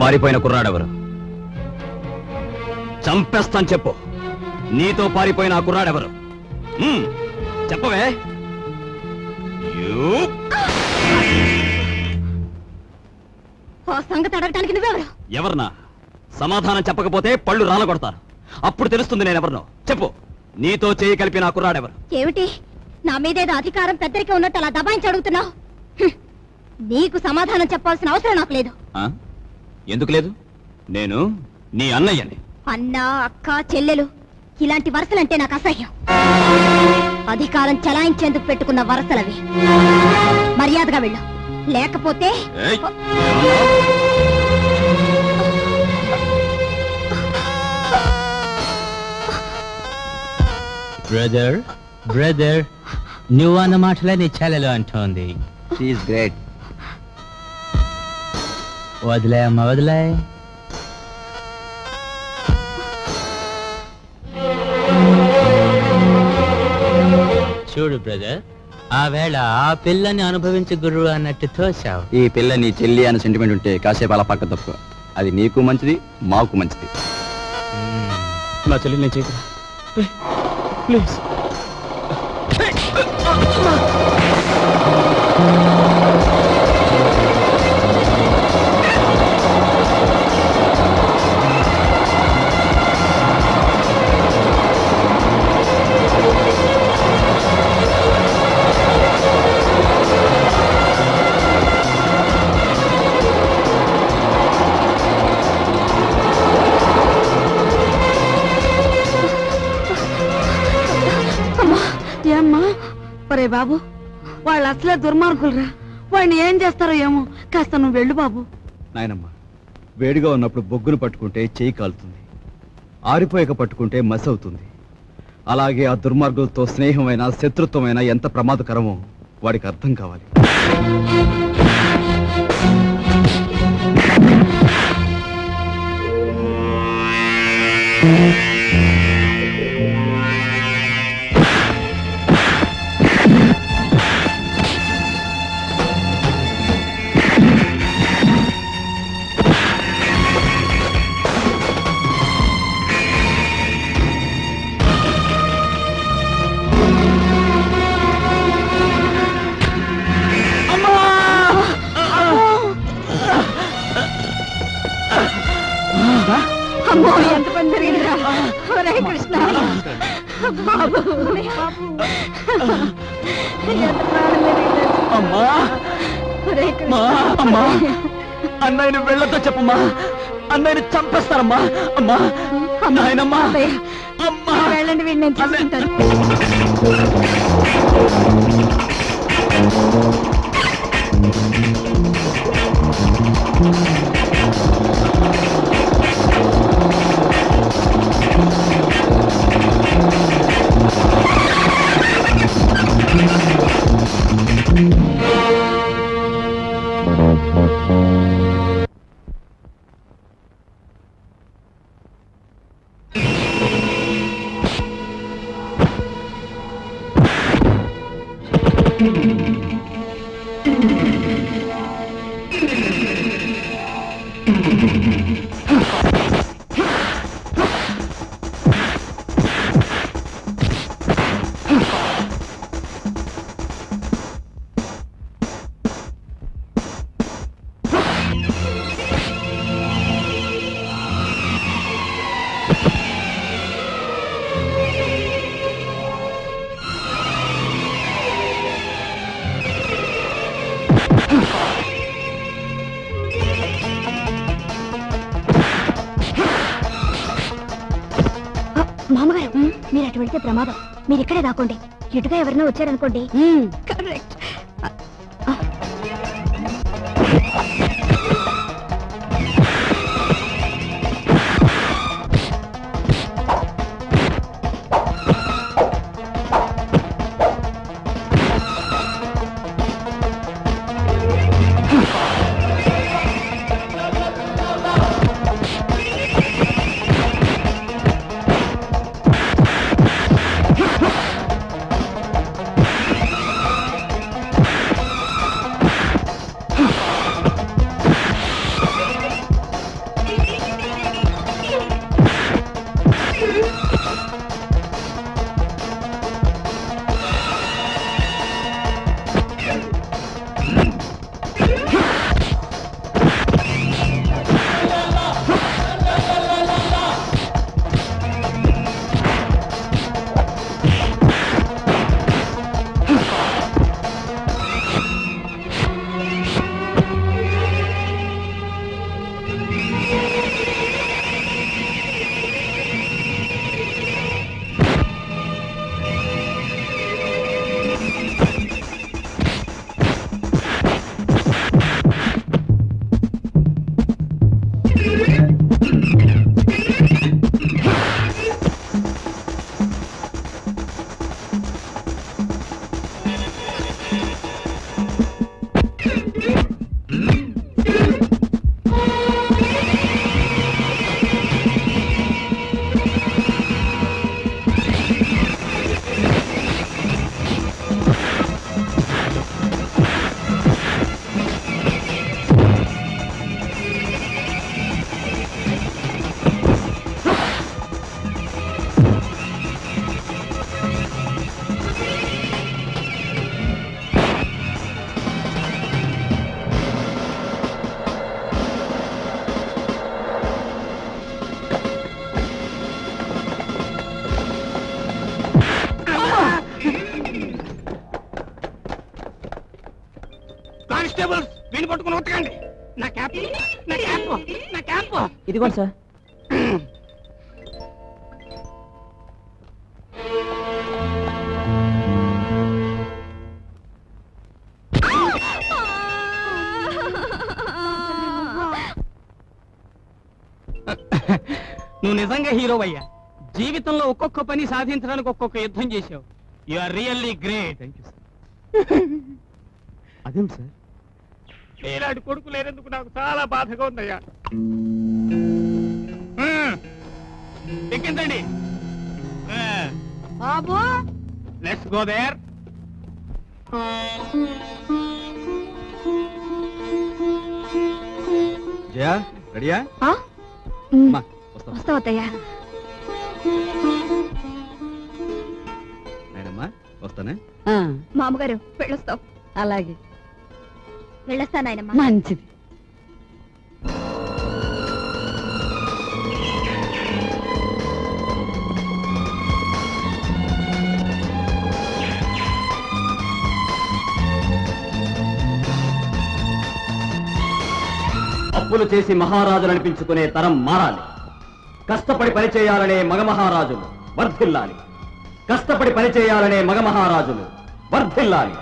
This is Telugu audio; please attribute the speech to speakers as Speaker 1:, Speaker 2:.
Speaker 1: పారిపోయిన కుర్రాడెవరు? చంపేస్తాను చెప్పు. నీతో పారిపోయిన ఆ కుర్రాడెవరు? చెప్పవే.
Speaker 2: సంగతి అడగటానికి నువ్వెవరు?
Speaker 1: ఎవరన్నా? సమాధానం చెప్పకపోతే పళ్ళు రాలగొడతాను. అప్పుడు తెలుస్తుంది నేనెవరినో. చెప్పు. నీతో చేయి కలిపిన ఆ కుర్రాడెవరు?
Speaker 2: ఏమిటి, నా మీదేదో అధికారం పెద్దరికే ఉన్నట్టు అలా దబాయించి అడుగుతున్నావు? నీకు సమాధానం చెప్పాల్సిన అవసరం నాకు లేదు.
Speaker 1: ఎందుకు లేదు? నేను నీ అన్నయ్యని.
Speaker 2: అన్న, అక్క, చెల్లెలు ఇలాంటి వరసలంటే నాకు అసహ్యం. అధికారం చలాయించేందుకు పెట్టుకున్న వరసలవి. మర్యాదగా వెళ్ళు, లేకపోతే
Speaker 3: బ్రదర్ బ్రదర్ నువ్వన్న మాటలే నీ చెల్లెలు అంటోంది. వదిలే అమ్మ, వదిలే. చూడు బ్రదర్, ఆ వేళ ఆ పిల్లని అనుభవించే గురువు అన్నట్టు తోసావు.
Speaker 1: ఈ పిల్ల నీ చెల్లి అని సెంటిమెంట్ ఉంటే కాసేపు అలా పక్క తప్పు. అది నీకు మంచిది, మాకు మంచిది. నా చెల్లి నేను చేయకురా ప్లీజ్.
Speaker 2: ఏమ్మా? ఒరే బాబు, వాళ్ళు అసలే దుర్మార్గులరా. వాడిని ఏం చేస్తారో ఏమో. కాస్త నువ్వు వెళ్ళు బాబు.
Speaker 4: నాయనమ్మ, వేడిగా ఉన్నప్పుడు బొగ్గును పట్టుకుంటే చేయి కాలుతుంది, ఆరిపోయాక పట్టుకుంటే మసి అవుతుంది. అలాగే ఆ దుర్మార్గులతో స్నేహమైన శత్రుత్వమైన ఎంత ప్రమాదకరమో వాడికి అర్థం కావాలి.
Speaker 2: అమ్మో, ఎంత పని జరిగిందిరా. ఒరే కృష్ణ బాబు,
Speaker 1: అన్నయ్యని వెళ్ళతో చెప్పమ్మా. అన్నయ్యని చంపేస్తారమ్మా. అమ్మా, నాయనమ్మా,
Speaker 2: వెళ్ళండి, వీడిని నేను చూసుకుంటాను. మామగారు, మీరు అటు వెళ్తే ప్రమాదం. మీరు ఇక్కడే దాక్కోండి. ఇటుగా ఎవరైనా వచ్చారనుకోండి. కరెక్ట్.
Speaker 5: చేతులు పట్టుకుని ఉతకండి. నా క్యాప్, నా క్యాప్, నా క్యాప్.
Speaker 6: ఇదిగోండి సార్.
Speaker 5: నువ్వు నిజంగా హీరో అయ్యా. జీవితంలో ఒక్కొక్క పని సాధించడానికి ఒక్కొక్క యుద్ధం చేశావు. You are really great.
Speaker 4: Thank you sir. అదేం సార్?
Speaker 5: ఇలాంటి కొడుకు లేనందుకు నాకు చాలా బాధగా ఉందయ్యా. ఎక్కించండి.
Speaker 2: బాబు
Speaker 5: లెట్స్ గో దేర్.
Speaker 4: జయా రెడీయా?
Speaker 2: ఆ?
Speaker 4: అమ్మా, వస్తాం.
Speaker 2: వస్తావత్తయ్యా.
Speaker 4: నాయనమ్మా, వస్తానే.
Speaker 2: మామగారు వెళ్ళొస్తావు. అలాగే
Speaker 7: వెళ్ళొస్తానాయనమ్మా.
Speaker 2: మంచిది.
Speaker 1: అప్పులు చేసి మహారాజులు అనిపించుకునే తరం మారాలి. కష్టపడి పనిచేయాలనే మగ మహారాజులు వర్ధిల్లాలి. కష్టపడి పనిచేయాలనే మగ మహారాజులు వర్ధిల్లాలి.